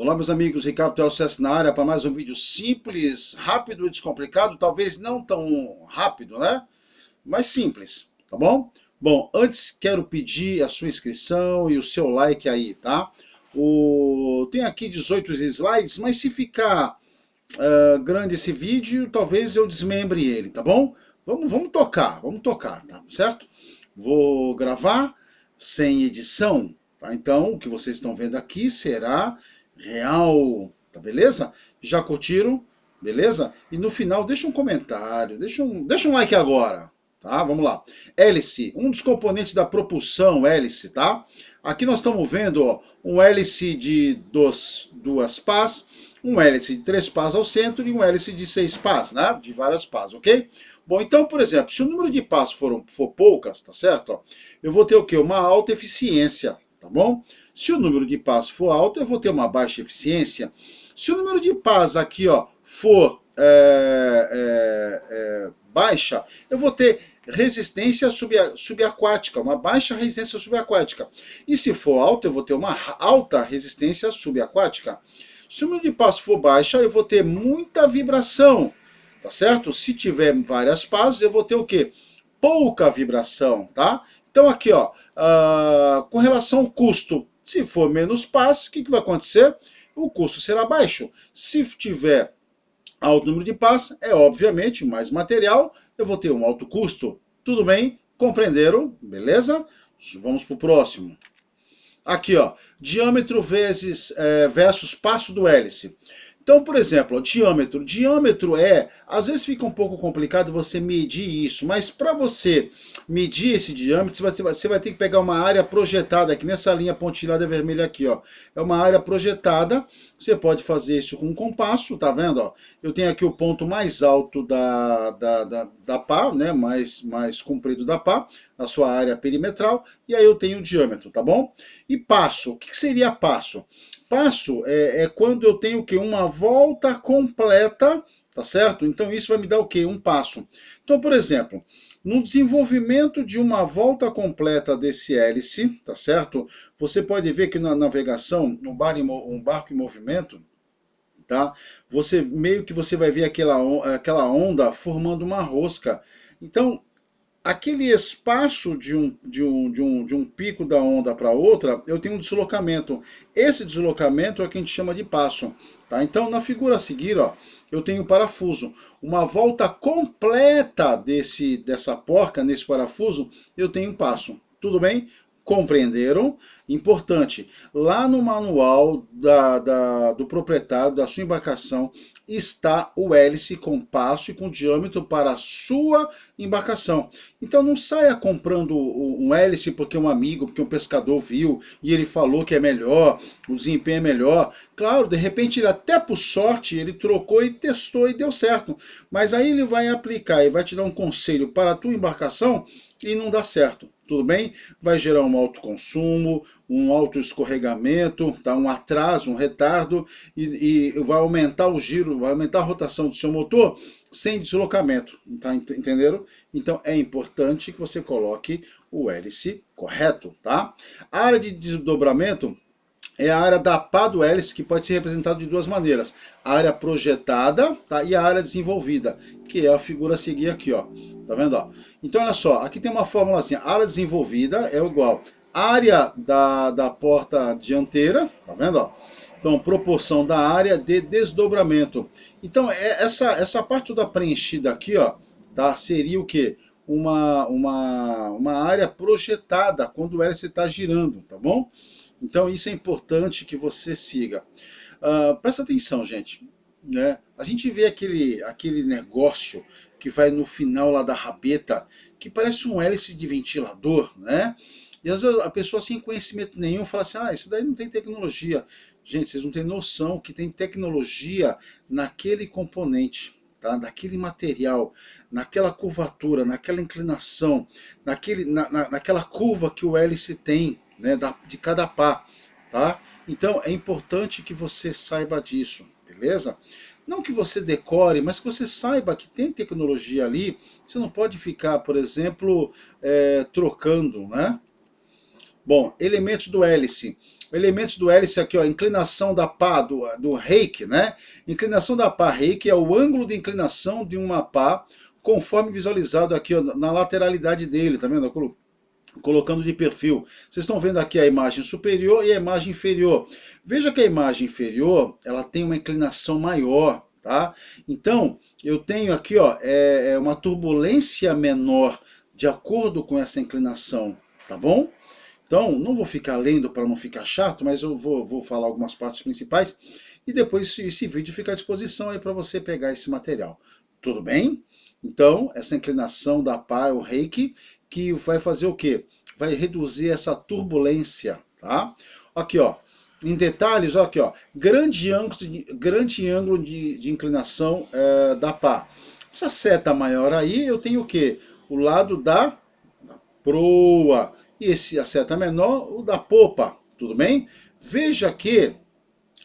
Olá, meus amigos, Ricardo Telecess na área para mais um vídeo simples, rápido e descomplicado, talvez não tão rápido, né? Mas simples, tá bom? Bom, antes quero pedir a sua inscrição e o seu like aí, tá? Tem aqui 18 slides, mas se ficar grande esse vídeo, talvez eu desmembre ele, tá bom? Vamos tocar, tá certo? Vou gravar sem edição, tá? Então, o que vocês estão vendo aqui será real, tá beleza? Já curtiram? Beleza? E no final, deixa um comentário, deixa um like agora, tá? Vamos lá. Hélice, um dos componentes da propulsão hélice, tá? Aqui nós estamos vendo, ó, um hélice de duas pás, um hélice de 3 pás ao centro e um hélice de 6 pás, né? De várias pás, ok? Bom, então, por exemplo, se o número de pás for poucas, tá certo? Ó, eu vou ter o quê? Uma alta eficiência, tá bom? Se o número de pás for alto, eu vou ter uma baixa eficiência. Se o número de pás aqui, ó, for baixa, eu vou ter resistência subaquática, uma baixa resistência subaquática. E se for alta, eu vou ter uma alta resistência subaquática. Se o número de pás for baixa, eu vou ter muita vibração, tá certo? Se tiver várias pás, eu vou ter o quê? Pouca vibração, tá? Então aqui, ó, com relação ao custo, se for menos pás, o que vai acontecer? O custo será baixo. Se tiver alto número de pás, é obviamente mais material, eu vou ter um alto custo. Tudo bem? Compreenderam? Beleza? Vamos para o próximo. Aqui, ó, diâmetro versus passo do hélice. Então, por exemplo, ó, diâmetro. Diâmetro às vezes fica um pouco complicado você medir isso, mas para você medir esse diâmetro, você vai ter que pegar uma área projetada, aqui nessa linha pontilhada vermelha aqui, ó. É uma área projetada, você pode fazer isso com um compasso, tá vendo? Ó? Eu tenho aqui o ponto mais alto da pá, né, mais comprido da pá, a sua área perimetral, e aí eu tenho o diâmetro, tá bom? E passo, o que seria passo? Passo é quando eu tenho o quê? Uma volta completa, tá certo? Então isso vai me dar o quê? Um passo. Então, por exemplo, no desenvolvimento de uma volta completa desse hélice, tá certo? Você pode ver que na navegação, um barco em movimento, tá? Você vai ver aquela onda formando uma rosca. Então, aquele espaço de um pico da onda para outra, eu tenho um deslocamento. Esse deslocamento é o que a gente chama de passo. Tá? Então, na figura a seguir, ó, eu tenho o parafuso. Uma volta completa dessa porca, nesse parafuso, eu tenho um passo. Tudo bem? Compreenderam? Importante, lá no manual do proprietário da sua embarcação está o hélice com passo e com diâmetro para a sua embarcação. Então não saia comprando um hélice porque um amigo, porque um pescador viu e ele falou que é melhor, o desempenho é melhor. Claro, de repente ele até por sorte ele trocou e testou e deu certo. Mas aí ele vai aplicar e vai te dar um conselho para a tua embarcação e não dá certo. Tudo bem? Vai gerar um alto consumo, um alto escorregamento, tá? Um atraso, um retardo e vai aumentar o giro, vai aumentar a rotação do seu motor sem deslocamento, tá? Entenderam? Então é importante que você coloque o hélice correto, tá? A área de desdobramento é a área da pá do hélice, que pode ser representada de duas maneiras. A área projetada, tá? E a área desenvolvida, que é a figura a seguir aqui, ó. Tá vendo? Ó? Então, olha só, aqui tem uma fórmula assim, a área desenvolvida é igual área da porta dianteira, tá vendo? Ó? Então, proporção da área de desdobramento. Então, essa parte toda preenchida aqui, ó, tá? Seria o quê? Uma área projetada quando o hélice está girando, tá bom? Então isso é importante que você siga. Presta atenção, gente. Né? A gente vê aquele negócio que vai no final lá da rabeta, que parece um hélice de ventilador, né? E às vezes a pessoa sem conhecimento nenhum fala assim, isso daí não tem tecnologia. Gente, vocês não têm noção que tem tecnologia naquele componente. Tá? Daquele material, naquela curvatura, naquela inclinação, naquela curva que o hélice tem, né, de cada pá, tá? Então é importante que você saiba disso, beleza? Não que você decore, mas que você saiba que tem tecnologia ali. Você não pode ficar, por exemplo, trocando, né? Bom, elementos do hélice. elementos do hélice aqui, ó, inclinação da pá do reiki, né? Inclinação da pá reiki é o ângulo de inclinação de uma pá, conforme visualizado aqui, ó, na lateralidade dele, tá vendo? Colocando de perfil. Vocês estão vendo aqui a imagem superior e a imagem inferior. Veja que a imagem inferior, ela tem uma inclinação maior, tá? Então, eu tenho aqui, ó, uma turbulência menor de acordo com essa inclinação, tá bom? Então, não vou ficar lendo para não ficar chato, mas eu vou falar algumas partes principais e depois esse vídeo fica à disposição aí para você pegar esse material. Tudo bem? Então, essa inclinação da pá, o reiki, que vai fazer o quê? Vai reduzir essa turbulência, tá? Aqui, ó, em detalhes, ó, aqui, ó, grande ângulo de inclinação da pá. Essa seta maior aí, eu tenho o quê? O lado da proa. E a seta menor, o da popa, tudo bem? Veja que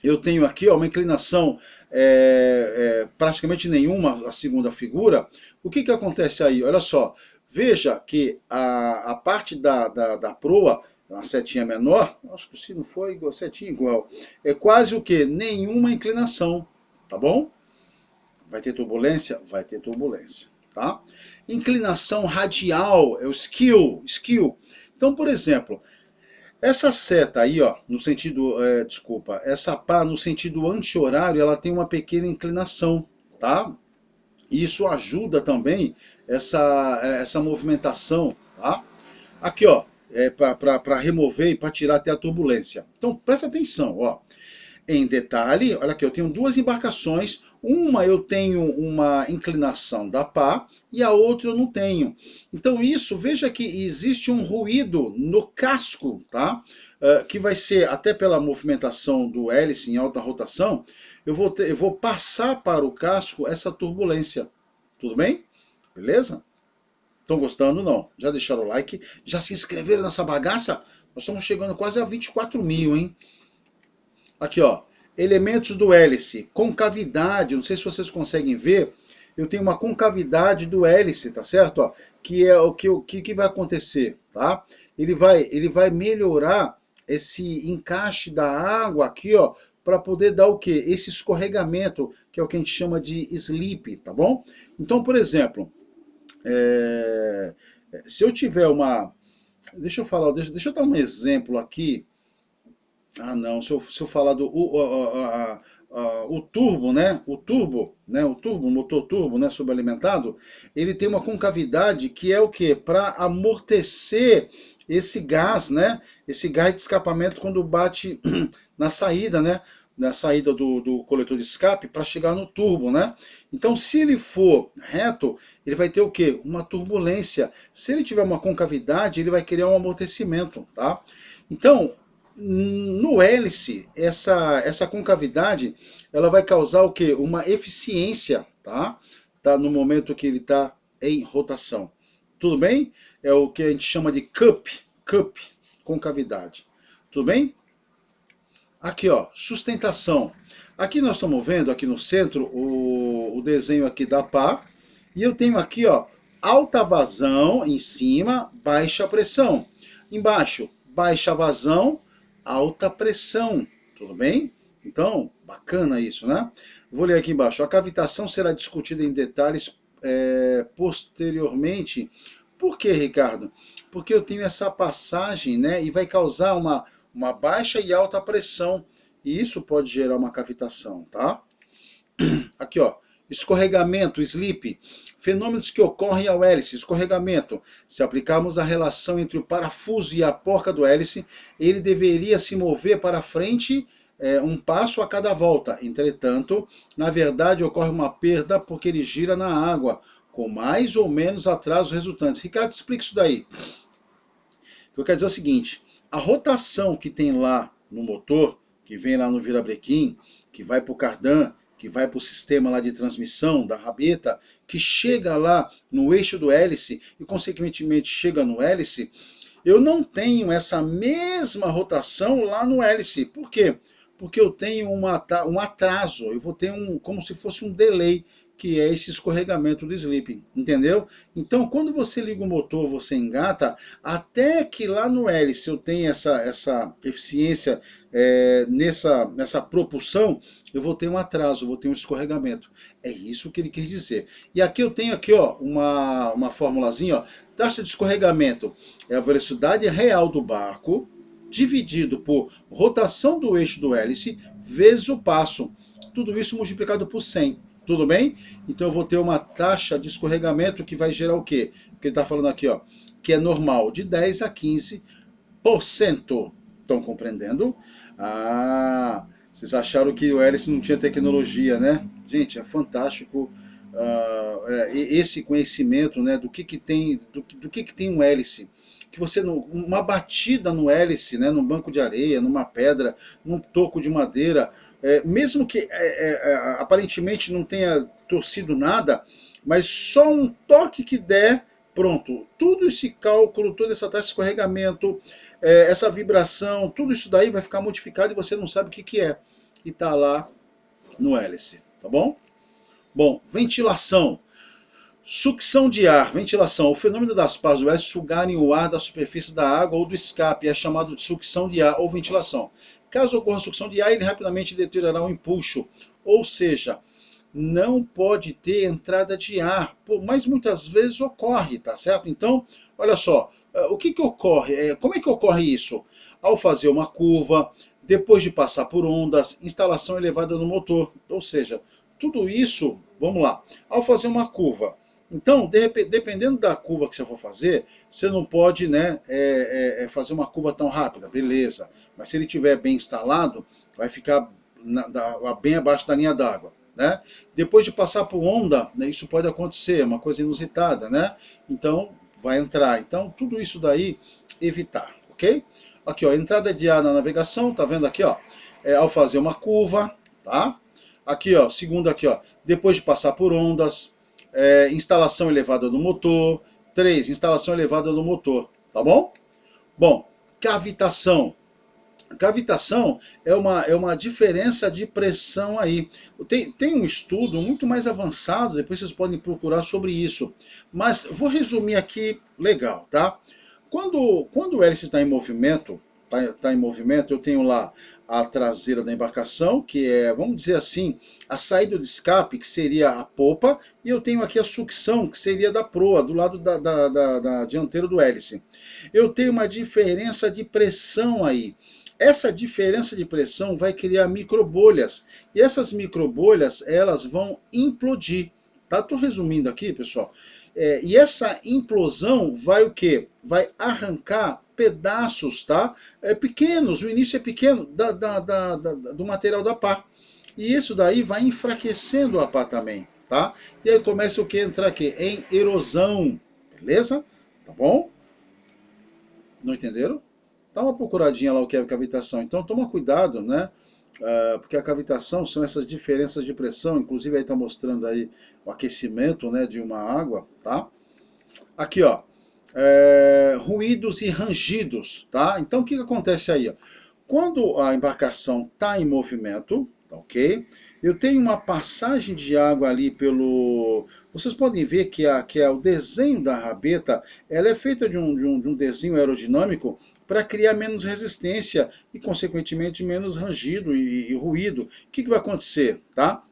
eu tenho aqui, ó, uma inclinação praticamente nenhuma, a segunda figura. O que acontece aí? Olha só, veja que a parte da proa, uma setinha menor, acho que se não for igual, setinha igual, é quase o que? Nenhuma inclinação, tá bom? Vai ter turbulência? Vai ter turbulência, tá? Inclinação radial é o skill. Então, por exemplo, essa seta aí, ó, no sentido, essa pá no sentido anti-horário, ela tem uma pequena inclinação, tá? E isso ajuda também essa movimentação, tá? Aqui, ó, para remover e para tirar até a turbulência. Então, presta atenção, ó. Em detalhe, olha aqui, eu tenho duas embarcações, uma eu tenho uma inclinação da pá e a outra eu não tenho. Então isso, veja que existe um ruído no casco, tá? Que vai ser, até pela movimentação do hélice em alta rotação, eu vou passar para o casco essa turbulência. Tudo bem? Beleza? Estão gostando? Não? Já deixaram o like? Já se inscreveram nessa bagaça? Nós estamos chegando quase a 24 mil, hein? Aqui, ó, elementos do hélice, concavidade, não sei se vocês conseguem ver, eu tenho uma concavidade do hélice, tá certo? Ó, que é o que vai acontecer, tá? Ele vai melhorar esse encaixe da água aqui, ó, para poder dar o quê? Esse escorregamento, que é o que a gente chama de slip, tá bom? Então, por exemplo, se eu tiver uma... Deixa eu dar um exemplo aqui. Ah, não. Se eu falar do o turbo, né? O motor turbo, né? Sobrealimentado, ele tem uma concavidade que é o quê? Para amortecer esse gás, né? Esse gás de escapamento quando bate na saída, né? Na saída do coletor de escape para chegar no turbo, né? Então, se ele for reto, ele vai ter o quê? Uma turbulência. Se ele tiver uma concavidade, ele vai criar um amortecimento, tá? Então, no hélice, essa concavidade, ela vai causar o quê? Uma eficiência, tá? No momento que ele está em rotação. Tudo bem? É o que a gente chama de cup, concavidade. Tudo bem? Aqui, ó, sustentação. Aqui nós estamos vendo, aqui no centro, o desenho aqui da pá. E eu tenho aqui, ó, alta vazão em cima, baixa pressão. Embaixo, baixa vazão, alta pressão, tudo bem? Então, bacana isso, né? Vou ler aqui embaixo. A cavitação será discutida em detalhes posteriormente. Por que, Ricardo? Porque eu tenho essa passagem, né? E vai causar uma baixa e alta pressão. E isso pode gerar uma cavitação, tá? Aqui, ó. Escorregamento, slip. Fenômenos que ocorrem ao hélice, escorregamento. Se aplicarmos a relação entre o parafuso e a porca do hélice, ele deveria se mover para frente um passo a cada volta. Entretanto, na verdade, ocorre uma perda porque ele gira na água, com mais ou menos atrasos resultantes. Ricardo, explica isso daí. O que eu quero dizer é o seguinte, a rotação que tem lá no motor, que vem lá no virabrequim, que vai para o cardan, que vai para o sistema lá de transmissão da rabeta, que chega lá no eixo do hélice e consequentemente chega no hélice, eu não tenho essa mesma rotação lá no hélice. Por quê? porque eu tenho um atraso, eu vou ter como se fosse um delay, que é esse escorregamento do slip, entendeu? Então, quando você liga o motor, você engata, até que lá no hélice eu tenha essa eficiência nessa propulsão, eu vou ter um atraso, vou ter um escorregamento. É isso que ele quis dizer. E aqui eu tenho aqui, ó, uma formulazinha, ó, taxa de escorregamento é a velocidade real do barco dividido por rotação do eixo do hélice vezes o passo. Tudo isso multiplicado por 100. Tudo bem? Então eu vou ter uma taxa de escorregamento que vai gerar o quê? O que ele está falando aqui, ó, que é normal de 10 a 15%. Estão compreendendo? Ah, vocês acharam que o hélice não tinha tecnologia, né? Gente, é fantástico esse conhecimento, né, do que tem, do que tem um hélice. Que você, uma batida no hélice, né, num banco de areia, numa pedra, num toco de madeira, mesmo que aparentemente não tenha torcido nada, mas só um toque que der, pronto, tudo esse cálculo, toda essa taxa de escorregamento, essa vibração, tudo isso daí vai ficar modificado e você não sabe o que é. E está lá no hélice, tá bom? Bom, ventilação. Sucção de ar, ventilação. O fenômeno das pás do hélice sugarem o ar da superfície da água ou do escape é chamado de sucção de ar ou ventilação. Caso ocorra sucção de ar, ele rapidamente deteriorará o empuxo, ou seja, não pode ter entrada de ar, mas muitas vezes ocorre, tá certo? Então, olha só, o que ocorre? Como é que ocorre isso? Ao fazer uma curva, depois de passar por ondas, instalação elevada no motor, ou seja, tudo isso, vamos lá, ao fazer uma curva. Então, dependendo da curva que você for fazer, você não pode, né, fazer uma curva tão rápida, beleza. Mas se ele estiver bem instalado, vai ficar bem abaixo da linha d'água. Né? Depois de passar por onda, né, isso pode acontecer, é uma coisa inusitada, né? Então, vai entrar. Então, tudo isso daí, evitar, ok? Aqui, ó, entrada de ar na navegação, tá vendo aqui, ó? Ao fazer uma curva, tá? Aqui, ó, segundo aqui, ó, depois de passar por ondas, instalação elevada no motor. 3, instalação elevada no motor, tá bom? Bom, cavitação. Cavitação é uma diferença de pressão aí. Tem um estudo muito mais avançado, depois vocês podem procurar sobre isso. Mas vou resumir aqui legal, tá? Quando o hélice está em movimento, eu tenho lá a traseira da embarcação, que é, vamos dizer assim, a saída de escape, que seria a popa, e eu tenho aqui a sucção, que seria da proa, do lado da dianteira do hélice. Eu tenho uma diferença de pressão aí. Essa diferença de pressão vai criar microbolhas, e essas microbolhas, elas vão implodir. Tá? Estou resumindo aqui, pessoal. E essa implosão vai o quê? Vai arrancar pedaços, tá? Pequenos, o início é pequeno do material da pá. E isso daí vai enfraquecendo a pá também, tá? E aí começa o que? Entrar aqui? Em erosão, beleza? Tá bom? Não entenderam? Dá uma procuradinha lá o que é cavitação. Então toma cuidado, né? Porque a cavitação são essas diferenças de pressão, inclusive aí está mostrando aí o aquecimento, né, de uma água, tá? Aqui, ó, ruídos e rangidos, tá? Então o que acontece aí? Ó? Quando a embarcação está em movimento, tá ok? Eu tenho uma passagem de água ali pelo... Vocês podem ver que o desenho da rabeta, ela é feita de um desenho aerodinâmico para criar menos resistência e, consequentemente, menos rangido e ruído. O que vai acontecer, tá?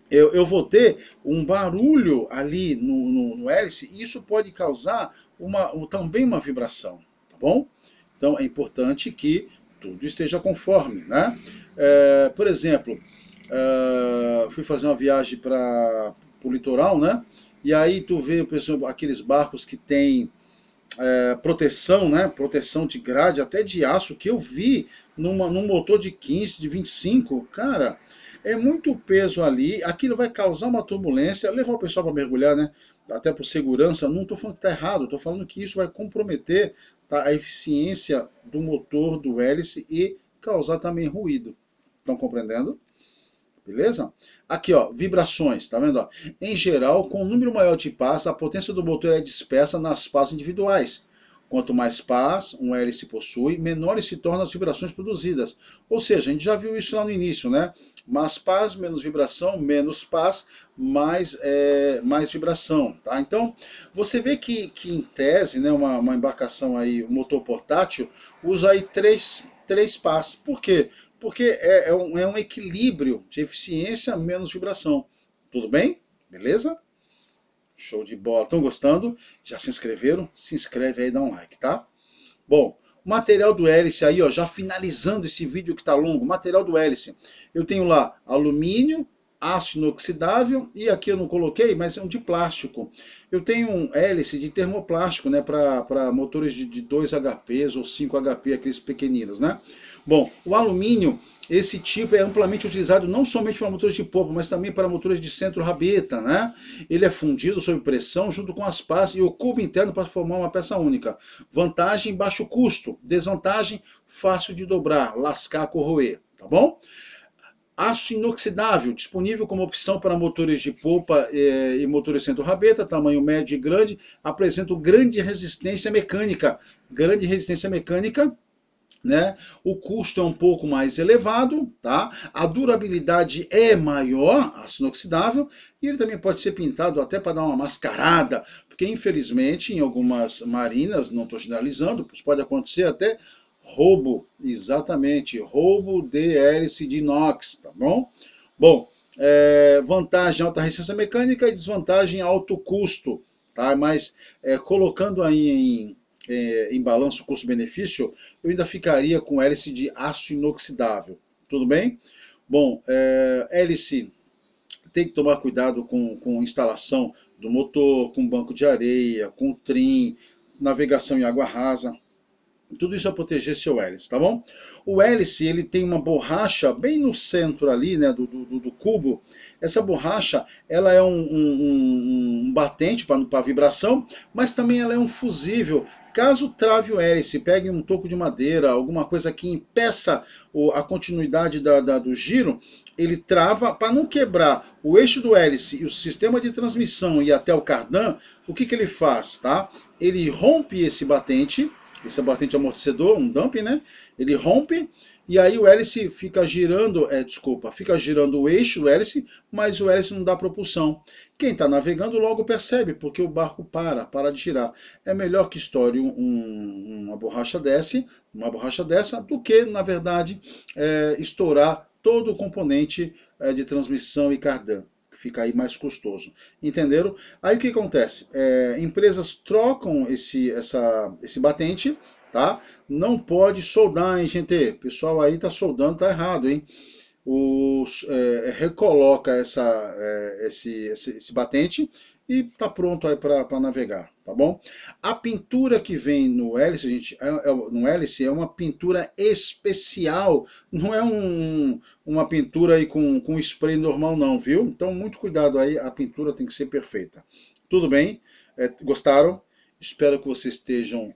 Eu vou ter um barulho ali no hélice e isso pode causar também uma vibração, tá bom? Então é importante que tudo esteja conforme, né? Por exemplo, fui fazer uma viagem para o litoral, né? E aí tu vê, por exemplo, aqueles barcos que tem proteção, né? Proteção de grade, até de aço, que eu vi num motor de 15, de 25, cara, é muito peso ali, aquilo vai causar uma turbulência, levar o pessoal para mergulhar, né? Até por segurança, não estou falando que está errado, estou falando que isso vai comprometer, tá, a eficiência do motor, do hélice e causar também ruído. Estão compreendendo? Beleza? Aqui, ó, vibrações, tá vendo? Ó? Em geral, com um número maior de pás, a potência do motor é dispersa nas pás individuais. Quanto mais pás um hélice possui, menores se tornam as vibrações produzidas. Ou seja, a gente já viu isso lá no início, né? Mais pás, menos vibração, menos pás, mais vibração, tá? Então, você vê que em tese, né, uma embarcação aí, um motor portátil, usa aí três pás. Por quê? Porque é um equilíbrio de eficiência menos vibração. Tudo bem? Beleza? Show de bola. Estão gostando? Já se inscreveram? Se inscreve aí e dá um like, tá? Bom, o material do hélice aí, ó, já finalizando esse vídeo que tá longo, material do hélice. Eu tenho lá alumínio, aço inoxidável e aqui eu não coloquei, mas é um de plástico. Eu tenho um hélice de termoplástico, né, para motores de 2 HPs ou 5 HP, aqueles pequeninos, né? Bom, o alumínio, esse tipo é amplamente utilizado não somente para motores de polpa, mas também para motores de centro-rabeta, né? Ele é fundido sob pressão junto com as pás e o cubo interno para formar uma peça única. Vantagem, baixo custo. Desvantagem, fácil de dobrar, lascar, corroer, tá bom? Aço inoxidável, disponível como opção para motores de polpa e motores centro-rabeta, tamanho médio e grande, apresenta grande resistência mecânica. Grande resistência mecânica, né? O custo é um pouco mais elevado, tá? A durabilidade é maior, aço inoxidável, e ele também pode ser pintado até para dar uma mascarada, porque infelizmente em algumas marinas, não estou generalizando, pode acontecer até roubo, exatamente, roubo de hélice de inox, tá bom? Bom, vantagem alta resistência mecânica e desvantagem alto custo, tá? Mas colocando aí em balanço custo-benefício, eu ainda ficaria com hélice de aço inoxidável. Tudo bem? Bom, hélice tem que tomar cuidado com instalação do motor, com banco de areia, com trim, navegação em água rasa. Tudo isso é proteger seu hélice, tá bom? O hélice, ele tem uma borracha bem no centro ali, né, do cubo. Essa borracha, ela é um batente para vibração, mas também ela é um fusível. Caso trave o hélice, pegue um toco de madeira, alguma coisa que impeça a continuidade do giro, ele trava para não quebrar o eixo do hélice e o sistema de transmissão e até o cardan. O que ele faz, tá? Ele rompe esse batente amortecedor, um dumping, né? Ele rompe e aí o hélice fica girando, fica girando o eixo do hélice, mas o hélice não dá propulsão. Quem está navegando logo percebe, porque o barco para de girar. É melhor que estoure uma borracha dessa, do que, na verdade, estourar todo o componente de transmissão e cardan. Fica aí mais custoso. Entenderam? Aí o que acontece? Empresas trocam esse batente, tá? Não pode soldar, hein, gente? O pessoal aí tá soldando, tá errado, hein? Recoloca esse batente e tá pronto aí para navegar, tá bom? A pintura que vem no hélice, gente, no hélice é uma pintura especial, não é uma pintura aí com spray normal não, viu? Então muito cuidado aí, a pintura tem que ser perfeita. Tudo bem? Gostaram? Espero que vocês estejam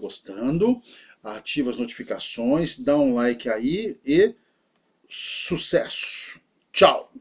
gostando. Ativa as notificações, dá um like aí e sucesso! Tchau!